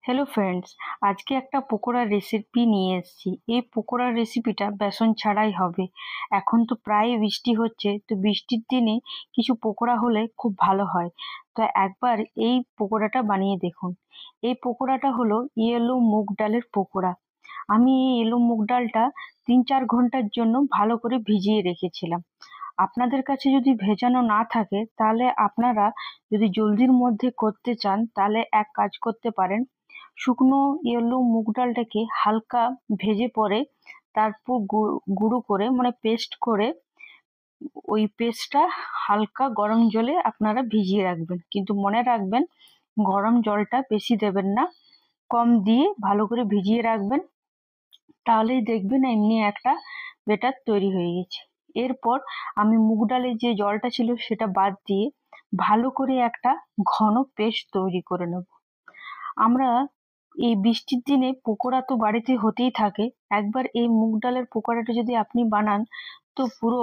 Hello friends, আজকে একটা পকোড়ার recipe নিয়ে এসেছি। এই পকোড়ার রেসিপিটা বেসন ছাড়াই হবে। এখন তো প্রায় বৃষ্টি হচ্ছে, তো বৃষ্টির দিনে কিছু পকোড়া হলে খুব ভালো হয়। তো একবার এই পকোড়াটা বানিয়ে দেখুন। এই পকোড়াটা হলো ইয়েলো মুগ ডালের পকোড়া। আমি এই ইয়েলো মুগ ডালটা 3-4 ঘন্টার জন্য ভালো করে ভিজিয়ে রেখেছিলাম। আপনাদের কাছে যদি ভেজানো না থাকে তাহলে আপনারা যদি জলদির মধ্যে করতে চান তাহলে এক কাজ করতে পারেন। শুকনো ইয়েলো মুগ ডালটাকে হালকা ভেজে পরে তারপর গুঁড়ো করে মানে পেস্ট করে ওই পেস্টটা হালকা গরম জলে আপনারা ভিজিয়ে রাখবেন, কিন্তু মনে রাখবেন গরম জলটা বেশি দেবেন না, কম দিয়ে ভালো করে ভিজিয়ে রাখবেন। তাহলেই দেখবেন এমনি একটা বেটার তৈরি হয়ে গেছে। এরপর আমি মুগ ডালের যে জলটা ছিল সেটা বাদ দিয়ে ভালো করে একটা ঘন পেস্ট তৈরি করে নেব। আমরা এই বৃষ্টির দিনে পকোড়া তো বাড়িতে হতেই থাকে। একবার এই মুগ ডালের পকোড়াটা যদি আপনি বানান, তো পুরো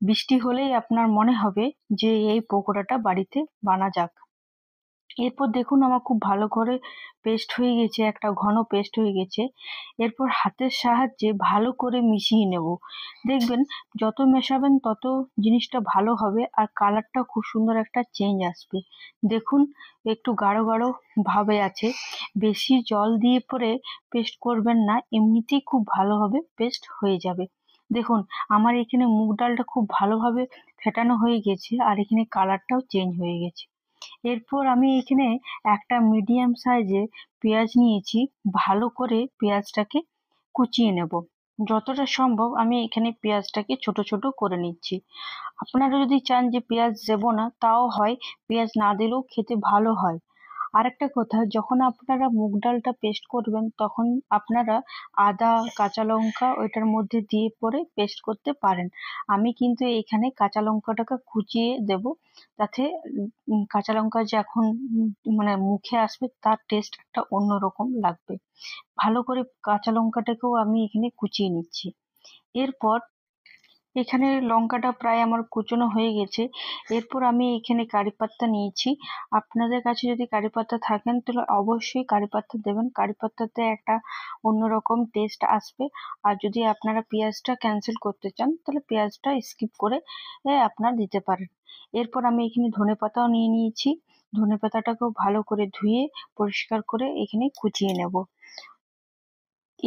বৃষ্টি হলেই আপনার মনে হবে যে এই পকোড়াটা বাড়িতে বানা যাক। এরপর দেখুন আমার খুব ভালো করে পেস্ট হয়ে গেছে, একটা ঘন পেস্ট হয়ে গেছে। এরপর হাতের সাহায্যে ভালো করে মিশিয়ে নেব। দেখবেন যত মেশাবেন তত জিনিসটা ভালো হবে আর কালারটা খুব সুন্দর একটা চেঞ্জ আসবে। দেখুন একটু গাঢ় গাঢ় ভাবে আছে। বেশি জল দিয়ে পরে পেস্ট করবেন না, এমনিতেই খুব ভালোভাবে পেস্ট হয়ে যাবে। দেখুন আমার এখানে মুগ ডালটা খুব ভালোভাবে ফেটানো হয়ে গেছে আর এখানে কালারটাও চেঞ্জ হয়ে গেছে। এরপর আমি এখানে একটা মিডিয়াম সাইজের পেঁয়াজ নিয়েছি। ভালো করে পেঁয়াজটাকে কুচিয়ে নেব। যতটা সম্ভব আমি এখানে পেঁয়াজটাকে ছোট ছোট করে নিচ্ছি। আপনারা যদি চান যে পেঁয়াজ দেবো না তাও হয়, পেঁয়াজ না দিলেও খেতে ভালো হয়। আরেকটা কথা, যখন আপনারা মুগ ডালটা পেস্ট করবেন তখন আপনারা আদা কাঁচা লঙ্কা ওইটার মধ্যে দিয়ে পরে পেস্ট করতে পারেন। আমি কিন্তু এখানে কাঁচা লঙ্কাটাকে কুচিয়ে দেব, তাতে কাঁচা লঙ্কা যখন মানে মুখে আসবে তার টেস্ট একটা অন্যরকম লাগবে। ভালো করে কাঁচা লঙ্কাটাকেও আমি এখানে কুচিয়ে নিচ্ছি। এরপর এখানে লঙ্কাটা প্রায় আমার কুচনো হয়ে গেছে। এরপর আমি এখানে কারি পাত্তা নিয়েছি। আপনাদের কাছে যদি কারি পাত্তা থাকেন তাহলে অবশ্যই কারি পাত্তা দেবেন, কারি পাত্তাতে একটা অন্যরকম টেস্ট আসবে। আর যদি আপনারা পেঁয়াজটা ক্যান্সেল করতে চান তাহলে পেঁয়াজটা স্কিপ করে আপনারা দিতে পারেন। এরপর আমি এখানে ধনেপাতাও নিয়ে নিয়েছি। ধনেপাতাটাকেও ভালো করে ধুয়ে পরিষ্কার করে এখানে কুচিয়ে নেব।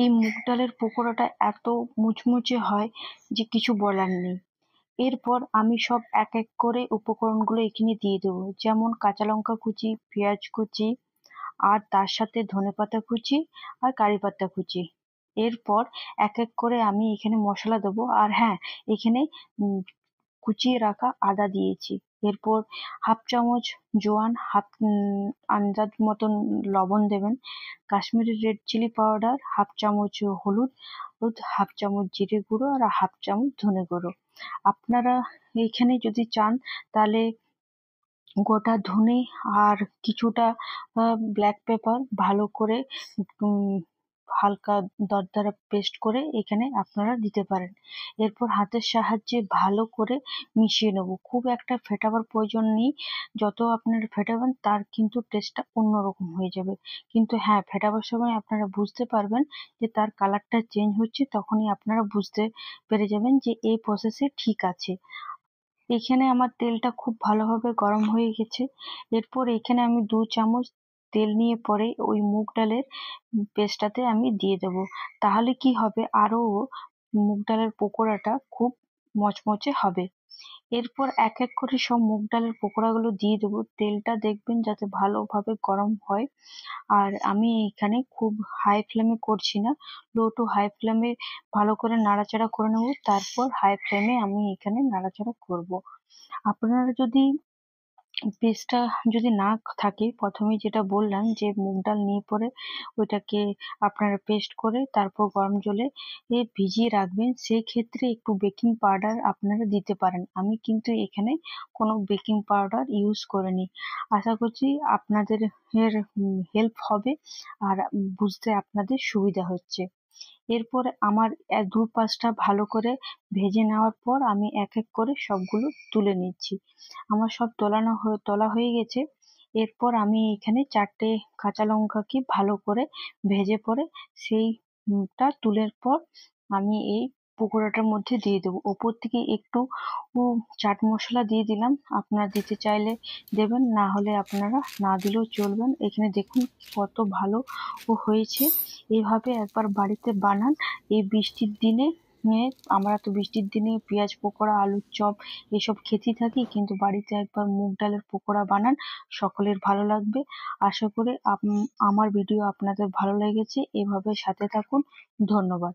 এই মুগ ডালের পকোড়াটা এত মুচমুচে হয় যে কিছু বলার নেই। এরপর আমি সব এক এক করে উপকরণগুলো এখানে দিয়ে দেবো, যেমন কাঁচা লঙ্কা কুচি, পেঁয়াজ কুচি, আর তার সাথে ধনেপাতা কুচি আর কারি পাতা কুচি। এরপর এক এক করে আমি এখানে মশলা দেবো। আর হ্যাঁ, এখানে উম, কুচিয়ে রাখা আদা দিয়েছি। এরপর হাফ চামচ জোয়ান, আন্দাজ মতন লবণ দেবেন। Kashmiri red chilli powder half চামচ, হলুদ হাফ চামচ, জিরে গুঁড়ো আর হাফ চামচ ধনে গুঁড়ো। আপনারা এইখানে যদি চান তাহলে গোটা ধনে আর কিছুটা ব্ল্যাক পেপার ভালো করে উম, হালকা দরদরা পেস্ট করে এখানে আপনারা দিতে পারেন। এরপর হাতের সাহায্যে ভালো করে মিশিয়ে নেব। খুব একটা ফেটাবার প্রয়োজন নেই, যত আপনারা ফেটাবেন তার কিন্তু টেস্টটা অন্যরকম হয়ে যাবে। কিন্তু হ্যাঁ, ফেটাবার সময় আপনারা বুঝতে পারবেন যে তার কালারটা চেঞ্জ হচ্ছে, তখনই আপনারা বুঝতে পেরে যাবেন যে এই প্রসেসে ঠিক আছে। এখানে আমার তেলটা খুব ভালোভাবে গরম হয়ে গেছে। এরপর এখানে আমি 2 চামচ তেল নিয়ে পরে ওই মুগ ডালের পেস্টটাতে আমি দিয়ে দেবো। তাহলে কি হবে, আরো মুগ ডালের পকোড়াটা খুব মচমচে হবে। এরপর এক এক করে সব মুগ ডালের পকোড়াগুলো দিয়ে দেবো। তেলটা দেখবেন যাতে ভালোভাবে গরম হয়। আর আমি এখানে খুব হাই ফ্লেমে করছি না, লো টু হাই ফ্লেমে ভালো করে নাড়াচাড়া করে নেবো, তারপর হাই ফ্লেমে আমি এখানে নাড়াচাড়া করব। আপনারা যদি পেস্টটা যদি না থাকে, প্রথমেই যেটা বললাম যে মুগ ডাল নিয়ে পরে ওইটাকে আপনারা পেস্ট করে তারপর গরম জলে ভিজিয়ে রাখবেন, সেই ক্ষেত্রে একটু বেকিং পাউডার আপনারা দিতে পারেন। আমি কিন্তু এখানে কোনো বেকিং পাউডার ইউজ করিনি। আশা করছি আপনাদের হেল্প হবে আর বুঝতে আপনাদের সুবিধা হচ্ছে। এরপর আমার 2-5টা ভালো করে ভেজে নেওয়ার পর আমি এক এক করে সবগুলো তুলে নিচ্ছি। আমার সব তোলা হয়ে গেছে। এরপর আমি এখানে 4টে কাঁচা লঙ্কাকে ভালো করে ভেজে পরে সেইটা তুলের পর আমি এই পকোড়াটার মধ্যে দিয়ে দেবো। ওপর থেকে একটু চাট মশলা দিয়ে দিলাম, আপনারা দিতে চাইলে দেবেন, না হলে আপনারা না দিলেও চলবেন। এখানে দেখুন কত ভালো হয়েছে। এইভাবে একবার বাড়িতে বানান এই বৃষ্টির দিনে। আমরা তো বৃষ্টির দিনে পেঁয়াজ পকোড়া, আলুর চপ এসব খেতেই থাকি, কিন্তু বাড়িতে একবার মুগ ডালের পকোড়া বানান, সকলের ভালো লাগবে। আশা করি আমার ভিডিও আপনাদের ভালো লেগেছে। এভাবে সাথে থাকুন। ধন্যবাদ।